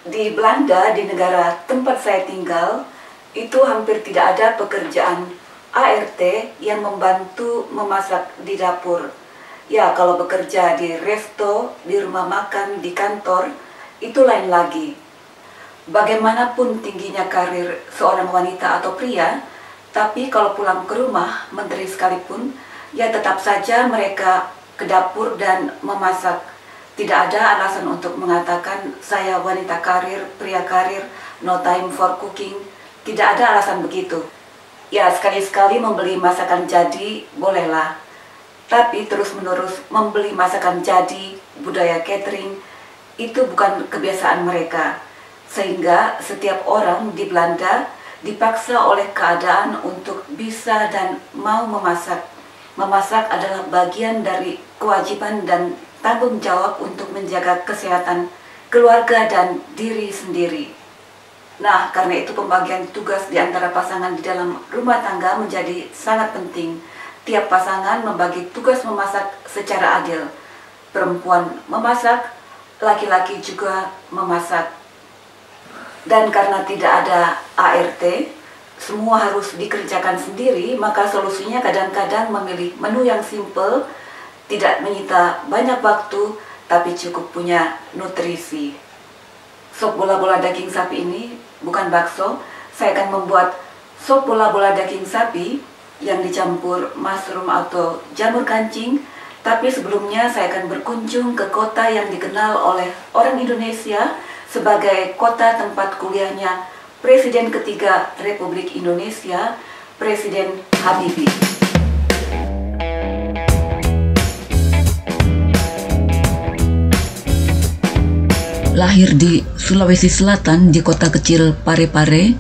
Di Belanda, di negara tempat saya tinggal, itu hampir tidak ada pekerjaan ART yang membantu memasak di dapur. Ya, kalau bekerja di resto, di rumah makan, di kantor, itu lain lagi. Bagaimanapun tingginya karir seorang wanita atau pria, tapi kalau pulang ke rumah, menteri sekalipun, ya tetap saja mereka ke dapur dan memasak. Tidak ada alasan untuk mengatakan saya wanita karir, pria karir, no time for cooking. Tidak ada alasan begitu. Ya, sekali-sekali membeli masakan jadi, bolehlah. Tapi terus-menerus membeli masakan jadi, budaya catering, itu bukan kebiasaan mereka. Sehingga setiap orang di Belanda dipaksa oleh keadaan untuk bisa dan mau memasak. Memasak adalah bagian dari kewajiban dan tanggung jawab untuk menjaga kesehatan keluarga dan diri sendiri. Nah, karena itu pembagian tugas di antara pasangan di dalam rumah tangga menjadi sangat penting. Tiap pasangan membagi tugas memasak secara adil. Perempuan memasak, laki-laki juga memasak. Dan karena tidak ada ART, semua harus dikerjakan sendiri, maka solusinya kadang-kadang memilih menu yang simple, tidak menyita banyak waktu, tapi cukup punya nutrisi. Sop bola-bola daging sapi ini bukan bakso. Saya akan membuat sop bola-bola daging sapi yang dicampur mushroom atau jamur kancing. Tapi sebelumnya saya akan berkunjung ke kota yang dikenal oleh orang Indonesia sebagai kota tempat kuliahnya Presiden ketiga Republik Indonesia, Presiden Habibie. Lahir di Sulawesi Selatan di kota kecil Parepare,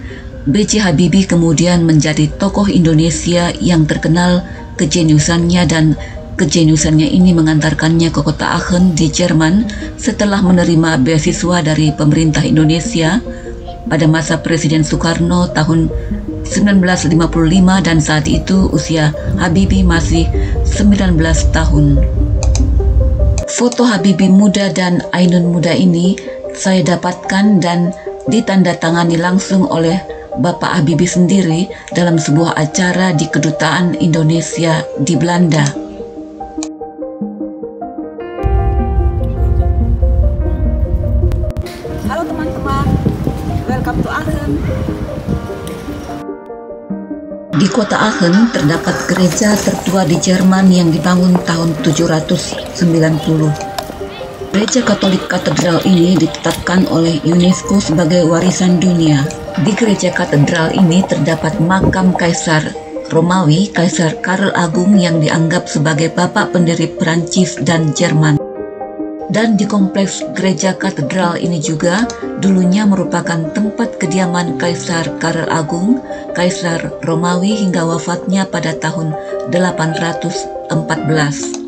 B.J. Habibie kemudian menjadi tokoh Indonesia yang terkenal kejeniusannya, dan kejeniusannya ini mengantarkannya ke kota Aachen di Jerman setelah menerima beasiswa dari pemerintah Indonesia pada masa Presiden Soekarno tahun 1955, dan saat itu usia Habibie masih 19 tahun. Foto Habibie muda dan Ainun muda ini saya dapatkan dan ditandatangani langsung oleh Bapak Habibie sendiri dalam sebuah acara di Kedutaan Indonesia di Belanda. Halo teman-teman, welcome to Aachen. Di kota Aachen terdapat gereja tertua di Jerman yang dibangun tahun 790. Gereja Katolik Katedral ini ditetapkan oleh UNESCO sebagai warisan dunia. Di gereja katedral ini terdapat makam Kaisar Romawi, Kaisar Karl Agung yang dianggap sebagai bapak pendiri Perancis dan Jerman. Dan di kompleks gereja katedral ini juga dulunya merupakan tempat kediaman Kaisar Karl Agung, Kaisar Romawi hingga wafatnya pada tahun 814.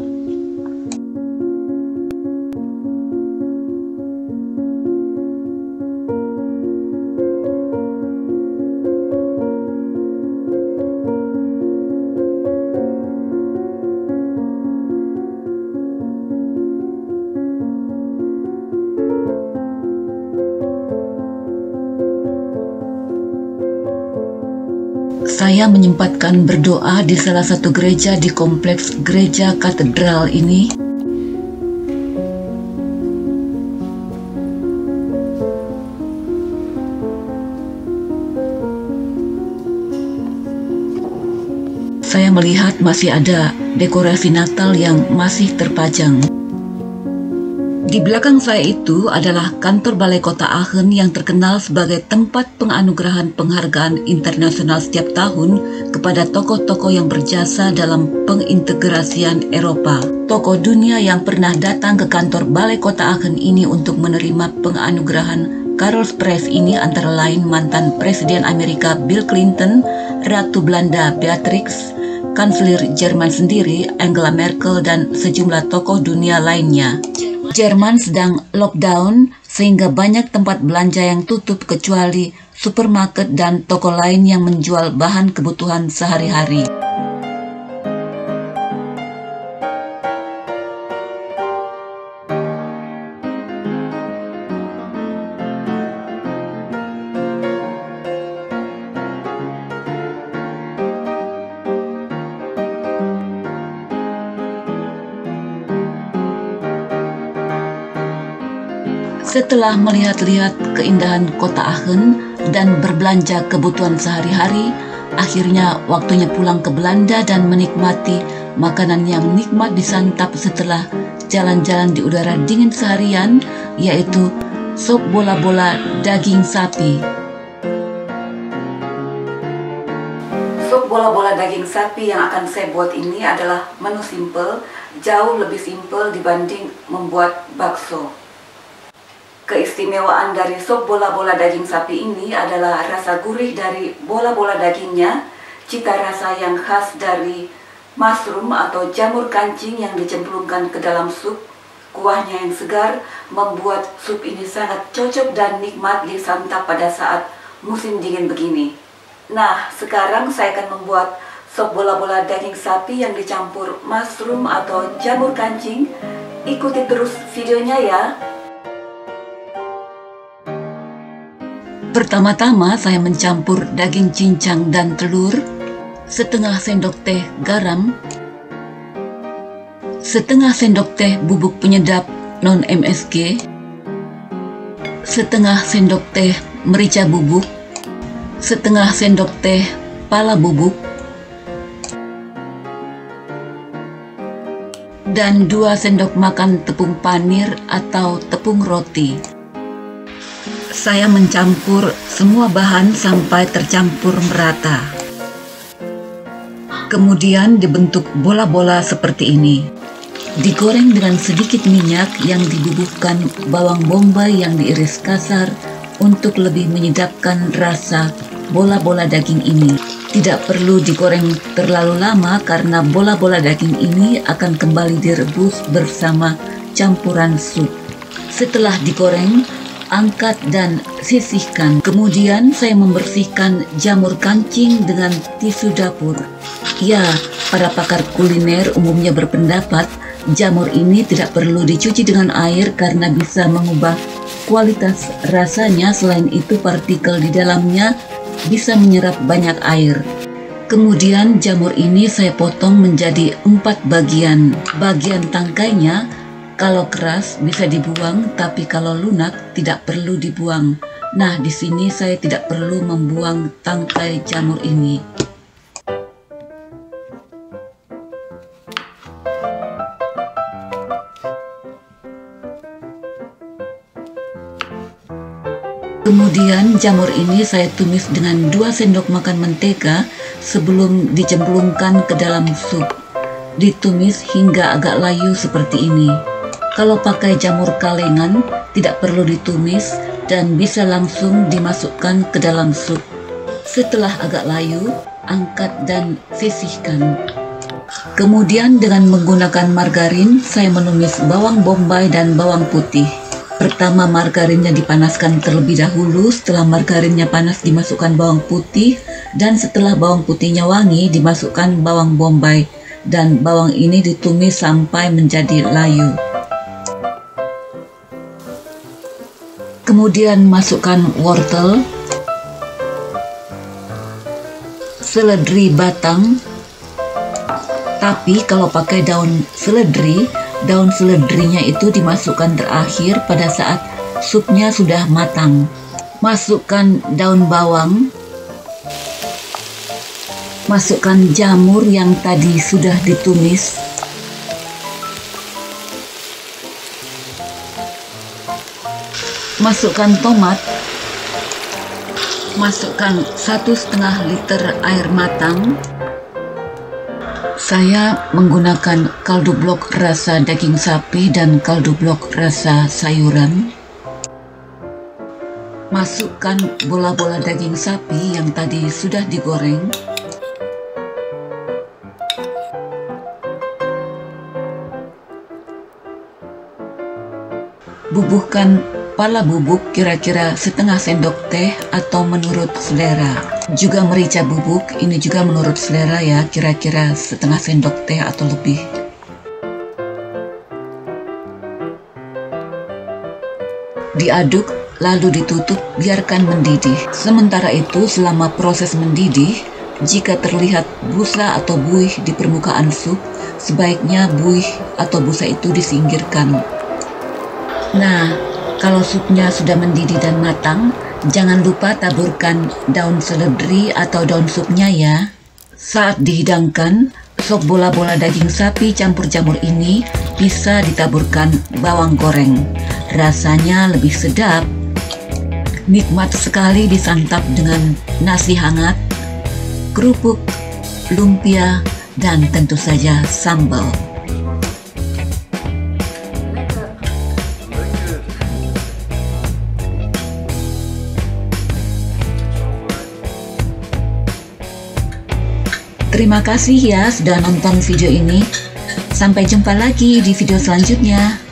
Saya menyempatkan berdoa di salah satu gereja di kompleks gereja katedral ini. Saya melihat masih ada dekorasi Natal yang masih terpajang. Di belakang saya itu adalah kantor Balai Kota Aachen yang terkenal sebagai tempat penganugerahan penghargaan internasional setiap tahun kepada tokoh-tokoh yang berjasa dalam pengintegrasian Eropa. Tokoh dunia yang pernah datang ke kantor Balai Kota Aachen ini untuk menerima penganugerahan Karls Prize ini antara lain mantan Presiden Amerika Bill Clinton, Ratu Belanda Beatrix, Kanselir Jerman sendiri Angela Merkel, dan sejumlah tokoh dunia lainnya. Jerman sedang lockdown sehingga banyak tempat belanja yang tutup kecuali supermarket dan toko lain yang menjual bahan kebutuhan sehari-hari. Setelah melihat-lihat keindahan kota Aachen dan berbelanja kebutuhan sehari-hari, akhirnya waktunya pulang ke Belanda dan menikmati makanan yang nikmat disantap setelah jalan-jalan di udara dingin seharian, yaitu sop bola-bola daging sapi. Sup bola-bola daging sapi yang akan saya buat ini adalah menu simple, jauh lebih simple dibanding membuat bakso. Keistimewaan dari sup bola-bola daging sapi ini adalah rasa gurih dari bola-bola dagingnya, cita rasa yang khas dari mushroom atau jamur kancing yang dicemplungkan ke dalam sup, kuahnya yang segar membuat sup ini sangat cocok dan nikmat disantap pada saat musim dingin begini. Nah, sekarang saya akan membuat sop bola-bola daging sapi yang dicampur mushroom atau jamur kancing. Ikuti terus videonya ya. Pertama-tama saya mencampur daging cincang dan telur, setengah sendok teh garam, setengah sendok teh bubuk penyedap non-MSG, setengah sendok teh merica bubuk, setengah sendok teh pala bubuk, dan 2 sendok makan tepung panir atau tepung roti. Saya mencampur semua bahan sampai tercampur merata. Kemudian dibentuk bola-bola seperti ini. Digoreng dengan sedikit minyak yang dibubuhkan bawang bombay yang diiris kasar untuk lebih menyedapkan rasa bola-bola daging ini. Tidak perlu digoreng terlalu lama karena bola-bola daging ini akan kembali direbus bersama campuran sup. Setelah digoreng, angkat dan sisihkan. Kemudian saya membersihkan jamur kancing dengan tisu dapur. Ya, para pakar kuliner umumnya berpendapat jamur ini tidak perlu dicuci dengan air karena bisa mengubah kualitas rasanya. Selain itu, partikel di dalamnya bisa menyerap banyak air. Kemudian jamur ini saya potong menjadi 4 bagian. Bagian tangkainya kalau keras bisa dibuang, tapi kalau lunak tidak perlu dibuang. Nah, di sini saya tidak perlu membuang tangkai jamur ini. Kemudian jamur ini saya tumis dengan 2 sendok makan mentega sebelum dicemplungkan ke dalam sup. Ditumis hingga agak layu seperti ini. Kalau pakai jamur kalengan, tidak perlu ditumis dan bisa langsung dimasukkan ke dalam sup. Setelah agak layu, angkat dan sisihkan. Kemudian dengan menggunakan margarin, saya menumis bawang bombay dan bawang putih. Pertama margarinnya dipanaskan terlebih dahulu, setelah margarinnya panas dimasukkan bawang putih, dan setelah bawang putihnya wangi dimasukkan bawang bombay, dan bawang ini ditumis sampai menjadi layu. Kemudian masukkan wortel, seledri batang. Tapi kalau pakai daun seledrinya itu dimasukkan terakhir pada saat supnya sudah matang. Masukkan daun bawang, masukkan jamur yang tadi sudah ditumis, masukkan tomat, masukkan 1,5 liter air matang. Saya menggunakan kaldu blok rasa daging sapi dan kaldu blok rasa sayuran. Masukkan bola-bola daging sapi yang tadi sudah digoreng. Bubuhkan pala bubuk kira-kira setengah sendok teh atau menurut selera. Juga merica bubuk, ini juga menurut selera ya, kira-kira setengah sendok teh atau lebih. Diaduk lalu ditutup, biarkan mendidih. Sementara itu selama proses mendidih, jika terlihat busa atau buih di permukaan sup, sebaiknya buih atau busa itu disingkirkan. Nah, Kalau supnya sudah mendidih dan matang, jangan lupa taburkan daun seledri atau daun supnya ya. Saat dihidangkan, sop bola-bola daging sapi campur jamur ini bisa ditaburkan bawang goreng. Rasanya lebih sedap. Nikmat sekali disantap dengan nasi hangat, kerupuk, lumpia, dan tentu saja sambal. Terima kasih ya sudah nonton video ini. Sampai jumpa lagi di video selanjutnya.